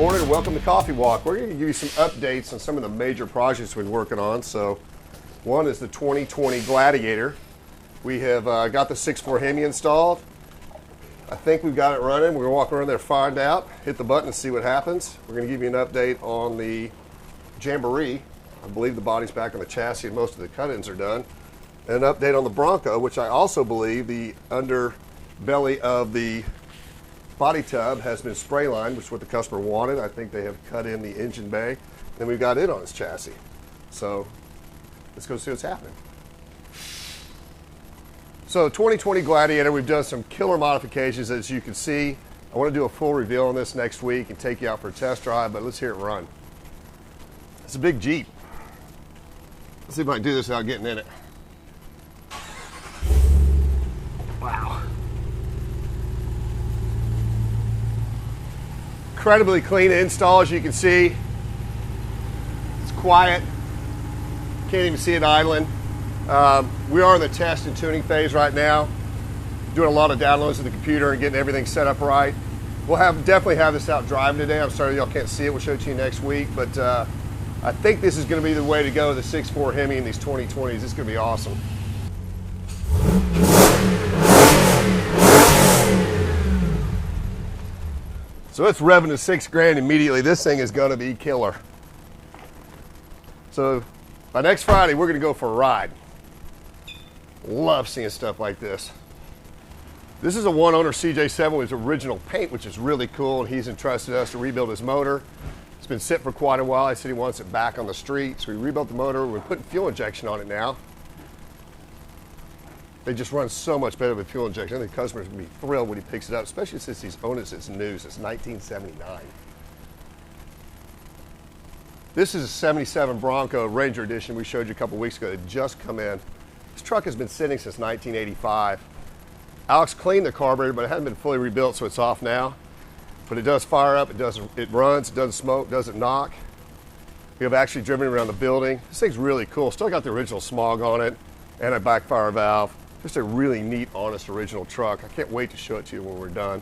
morning and welcome to Coffee Walk. We're going to give you some updates on some of the major projects we've been working on. So one is the 2020 Gladiator. We have got the 6.4 HEMI installed. I think we've got it running. We're going to walk around there, find out, hit the button and see what happens. We're going to give you an update on the Jamboree. I believe the body's back on the chassis and most of the cut-ins are done. And an update on the Bronco, which I also believe the underbelly of the body tub has been spray lined, which is what the customer wanted. I think they have cut in the engine bay, and we've got it on its chassis. So let's go see what's happening. So 2020 Gladiator, we've done some killer modifications, as you can see. I want to do a full reveal on this next week and take you out for a test drive, but let's hear it run. It's a big Jeep. Let's see if I can do this without getting in it. Wow. Incredibly clean install, as you can see. It's quiet. Can't even see it idling. We are in the test and tuning phase right now. Doing a lot of downloads of the computer and getting everything set up right. We'll definitely have this out driving today. I'm sorry y'all can't see it. We'll show it to you next week. But I think this is going to be the way to go, the 6.4 HEMI in these 2020s. This is going to be awesome. So it's revving to $6,000 immediately. This thing is going to be killer. So by next Friday, we're going to go for a ride. Love seeing stuff like this. This is a one-owner CJ7 with original paint, which is really cool. And he's entrusted us to rebuild his motor. It's been sitting for quite a while. He said he wants it back on the street. So we rebuilt the motor. We're putting fuel injection on it now. They just run so much better with fuel injection. I think the customer's gonna be thrilled when he picks it up, especially since he's owned it since new, since 1979. This is a 77 Bronco Ranger Edition we showed you a couple weeks ago. It just come in. This truck has been sitting since 1985. Alex cleaned the carburetor, but it hasn't been fully rebuilt, so it's off now. But it does fire up, it runs, it doesn't smoke, doesn't knock. We have actually driven around the building. This thing's really cool. Still got the original smog on it and a backfire valve. Just a really neat, honest, original truck. I can't wait to show it to you when we're done.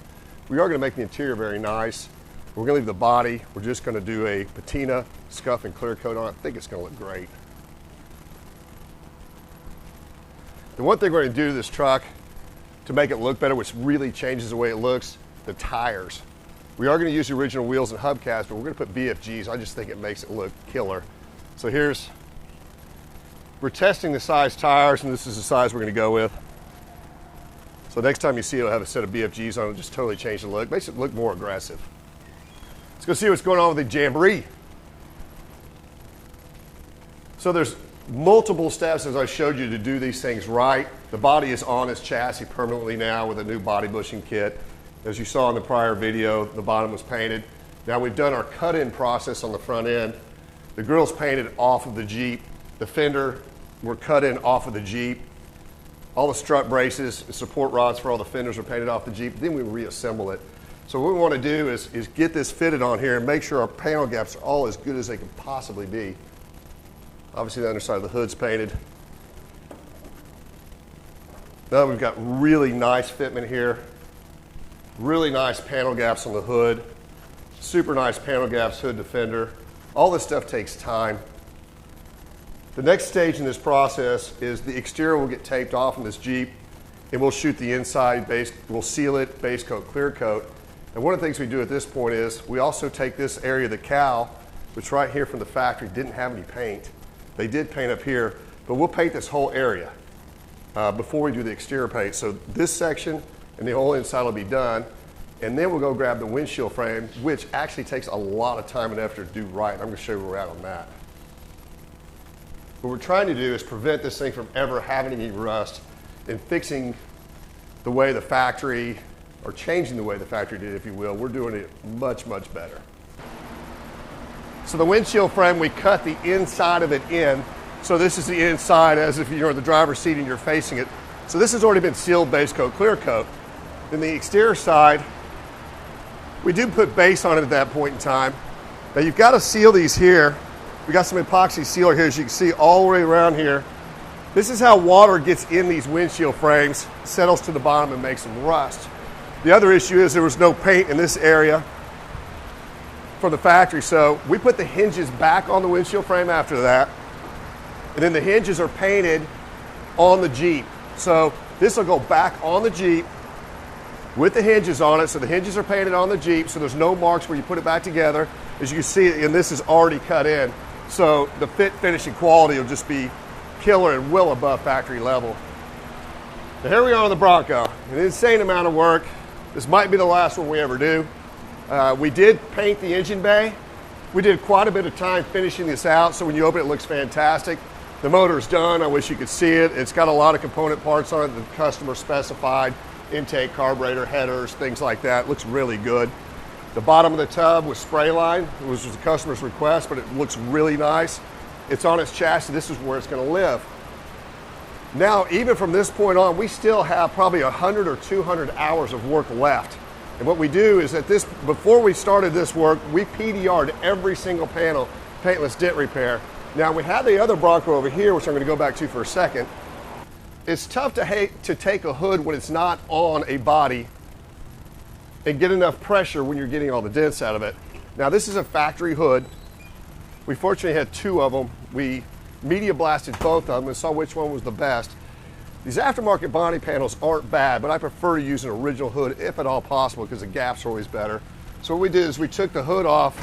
We are going to make the interior very nice. We're going to leave the body. We're just going to do a patina, scuff, and clear coat on it. I think it's going to look great. The one thing we're going to do to this truck to make it look better, which really changes the way it looks, the tires. We are going to use the original wheels and hubcaps, but we're going to put BFGs. I just think it makes it look killer. So we're testing the size tires, and this is the size we're going to go with. So next time you see it, it'll have a set of BFGs on it, just totally change the look. Makes it look more aggressive. Let's go see what's going on with the Jamboree. So there's multiple steps, as I showed you, to do these things right. The body is on its chassis permanently now with a new body bushing kit. As you saw in the prior video, the bottom was painted. Now we've done our cut-in process on the front end. The grill's painted off of the Jeep. The fender were cut in off of the Jeep. All the strut braces and support rods for all the fenders are painted off the Jeep. Then we reassemble it. So what we want to do is get this fitted on here and make sure our panel gaps are all as good as they can possibly be. Obviously the underside of the hood's painted. Now we've got really nice fitment here. Really nice panel gaps on the hood. Super nice panel gaps, hood to fender. All this stuff takes time. The next stage in this process is the exterior will get taped off in this Jeep, and we'll shoot the inside base, we'll seal it, base coat, clear coat. And one of the things we do at this point is we also take this area of the cowl, which right here from the factory didn't have any paint. They did paint up here, but we'll paint this whole area before we do the exterior paint. So this section and the whole inside will be done, and then we'll go grab the windshield frame, which actually takes a lot of time and effort to do right. I'm going to show you where we're at on that. What we're trying to do is prevent this thing from ever having any rust and fixing the way the factory, or changing the way the factory did, if you will. We're doing it much, much better. So the windshield frame, we cut the inside of it in. So this is the inside as if you're in the driver's seat and you're facing it. So this has already been sealed, base coat, clear coat. Then the exterior side, we do put base on it at that point in time. Now you've got to seal these here. We got some epoxy sealer here, as you can see, all the way around here. This is how water gets in these windshield frames, settles to the bottom and makes them rust. The other issue is there was no paint in this area. from the factory. So we put the hinges back on the windshield frame after that. And then the hinges are painted on the Jeep. So this will go back on the Jeep with the hinges on it. So the hinges are painted on the Jeep, so there's no marks where you put it back together. As you can see, and this is already cut in. So the fit, finish, and quality will just be killer and well above factory level. So here we are on the Bronco. An insane amount of work. This might be the last one we ever do. We did paint the engine bay. We did quite a bit of time finishing this out, so when you open it, it looks fantastic. The motor's done. I wish you could see it. It's got a lot of component parts on it that the customer specified. Intake, carburetor, headers, things like that. It looks really good. The bottom of the tub was spray line. It was the customer's request, but it looks really nice. It's on its chassis. This is where it's going to live. Now, even from this point on, we still have probably 100 or 200 hours of work left. And what we do is that before we started this work, we PDR'd every single panel, paintless dent repair. Now, we have the other Bronco over here, which I'm going to go back to for a second. It's tough to take a hood when it's not on a body and get enough pressure when you're getting all the dents out of it. Now, this is a factory hood. We fortunately had two of them. We media blasted both of them and saw which one was the best. These aftermarket body panels aren't bad, but I prefer to use an original hood if at all possible because the gaps are always better. So what we did is we took the hood off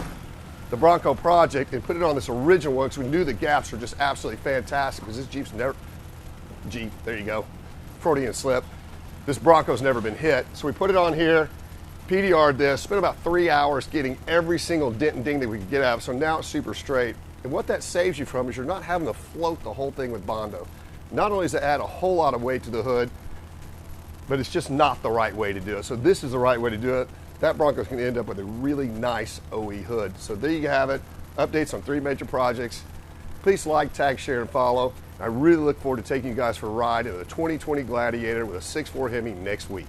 the Bronco project and put it on this original one because we knew the gaps were just absolutely fantastic because this Jeep's never, there you go, Freudian slip. This Bronco's never been hit. So we put it on here, PDR'd this, spent about 3 hours getting every single dent and ding that we could get out. So now it's super straight. And what that saves you from is you're not having to float the whole thing with Bondo. Not only does it add a whole lot of weight to the hood, but it's just not the right way to do it. So this is the right way to do it. That Bronco's going to end up with a really nice OE hood. So there you have it. Updates on 3 major projects. Please like, tag, share, and follow. I really look forward to taking you guys for a ride in the 2020 Gladiator with a 6.4 Hemi next week.